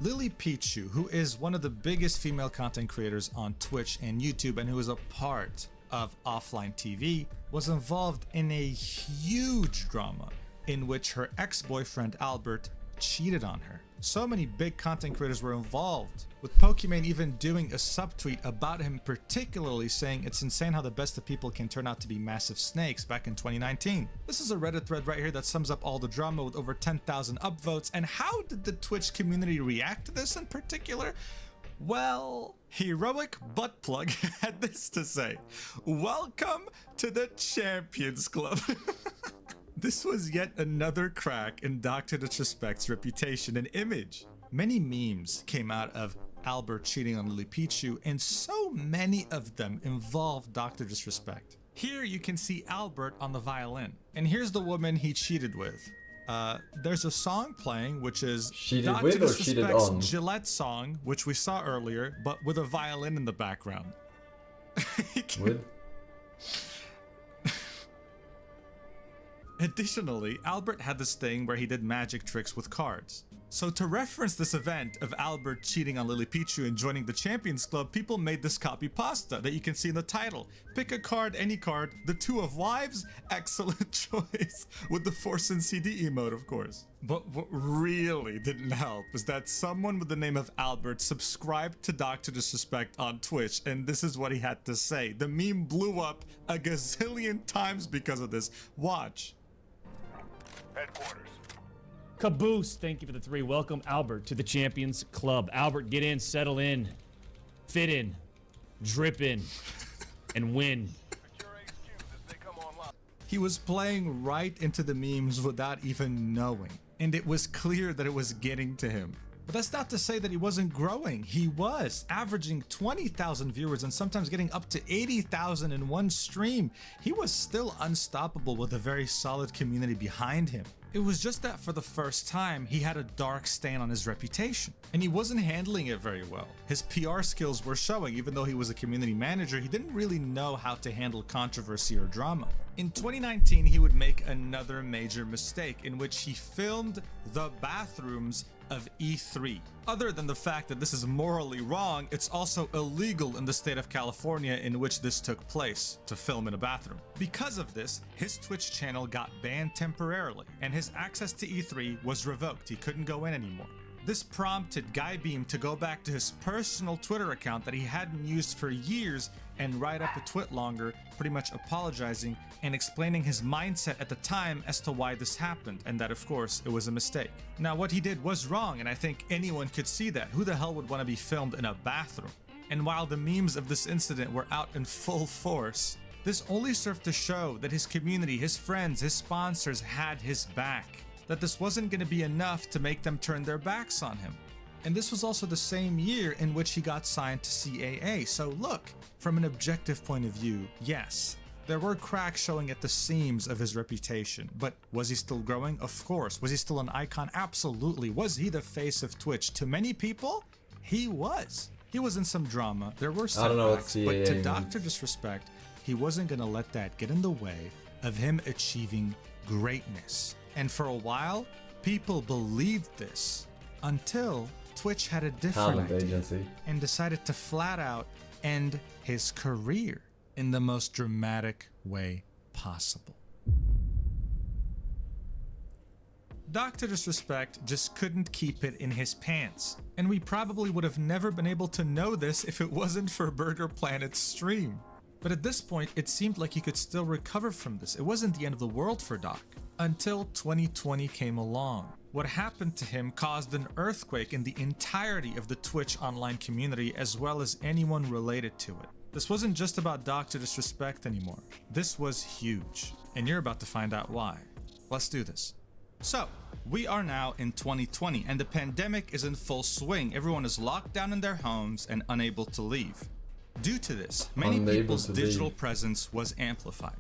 Lily Pichu, who is one of the biggest female content creators on Twitch and YouTube and who is a part of Offline TV, was involved in a huge drama in which her ex-boyfriend Albert cheated on her. So many big content creators were involved, with FeelsOkayMan even doing a subtweet about him, particularly saying it's insane how the best of people can turn out to be massive snakes back in 2019. This is a Reddit thread right here that sums up all the drama with over 10,000 upvotes. And how did the Twitch community react to this in particular? Well, Heroic Butt Plug had this to say: "Welcome to the Champions Club." This was yet another crack in Dr. Disrespect's reputation and image. Many memes came out of Albert cheating on Lily Pichu, and so many of them involved Dr. Disrespect. Here you can see Albert on the violin, and here's the woman he cheated with. There's a song playing, which is Dr. Disrespect's Gillette song, which we saw earlier, but with a violin in the background. Additionally, Albert had this thing where he did magic tricks with cards. So to reference this event of Albert cheating on Lily Pichu and joining the Champions Club, people made this copy pasta that you can see in the title. Pick a card, any card, the Two of Wives, excellent choice, with the Forsen CD emote, of course. But what really didn't help is that someone with the name of Albert subscribed to Dr. Disrespect on Twitch, and this is what he had to say. The meme blew up a gazillion times because of this. Watch. Headquarters. Caboose, thank you for the 3. Welcome Albert to the Champions Club. Albert, get in, settle in, fit in, drip in, and win. He was playing right into the memes without even knowing, and it was clear that it was getting to him. But that's not to say that he wasn't growing. He was averaging 20,000 viewers and sometimes getting up to 80,000 in one stream. He was still unstoppable with a very solid community behind him. It was just that for the first time, he had a dark stain on his reputation, and he wasn't handling it very well. His PR skills were showing. Even though he was a community manager, he didn't really know how to handle controversy or drama. In 2019, he would make another major mistake in which he filmed the bathrooms of E3. Other than the fact that this is morally wrong, it's also illegal in the state of California in which this took place, to film in a bathroom. Because of this, his Twitch channel got banned temporarily, and his access to E3 was revoked. He couldn't go in anymore. This prompted Guybeam to go back to his personal Twitter account that he hadn't used for years and write up a tweet longer, pretty much apologizing and explaining his mindset at the time as to why this happened, and that of course it was a mistake. Now what he did was wrong, and I think anyone could see that. Who the hell would want to be filmed in a bathroom? And while the memes of this incident were out in full force, this only served to show that his community, his friends, his sponsors had his back. That this wasn't going to be enough to make them turn their backs on him. And this was also the same year in which he got signed to CAA. So look, from an objective point of view, yes, there were cracks showing at the seams of his reputation, but was he still growing? Of course. Was he still an icon? Absolutely. Was he the face of Twitch? To many people, he was. He was in some drama. There were setbacks, but to Dr. Disrespect, he wasn't going to let that get in the way of him achieving greatness. And for a while, people believed this until Twitch had a different idea and decided to flat out end his career in the most dramatic way possible. Dr. Disrespect just couldn't keep it in his pants, and we probably would have never been able to know this if it wasn't for Burger Planet's stream. But at this point, it seemed like he could still recover from this. It wasn't the end of the world for Doc. Until 2020 came along. What happened to him caused an earthquake in the entirety of the Twitch online community, as well as anyone related to it. This wasn't just about Dr. Disrespect anymore. This was huge, and you're about to find out why. Let's do this. So, we are now in 2020, and the pandemic is in full swing. Everyone is locked down in their homes and unable to leave. Due to this, many people's digital presence was amplified.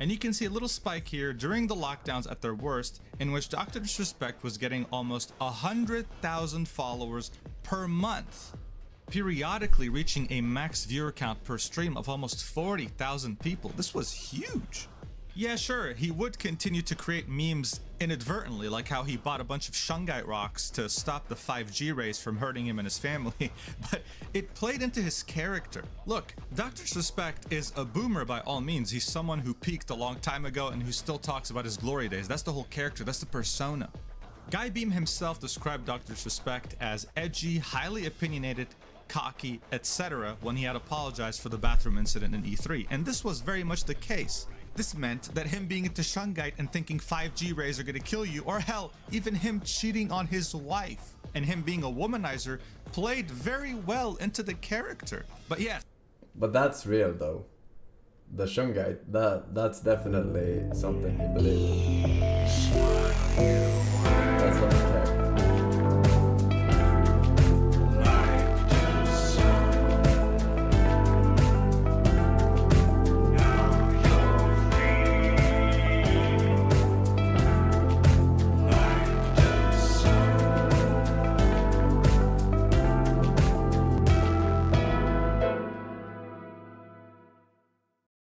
And you can see a little spike here during the lockdowns at their worst, in which Dr. Disrespect was getting almost 100,000 followers per month, periodically reaching a max viewer count per stream of almost 40,000 people. This was huge. Yeah, sure, he would continue to create memes inadvertently, like how he bought a bunch of shungite rocks to stop the 5G rays from hurting him and his family, but it played into his character. Look, Dr. Suspect is a boomer by all means. He's someone who peaked a long time ago and who still talks about his glory days. That's the whole character, that's the persona. Guy Beam himself described Dr. Suspect as edgy, highly opinionated, cocky, etc. when he had apologized for the bathroom incident in E3, and this was very much the case. This meant that him being into shungite and thinking 5G rays are gonna kill you, or hell, even him cheating on his wife and him being a womanizer played very well into the character. But yeah. But that's real though. The shungite, that's definitely something he believed.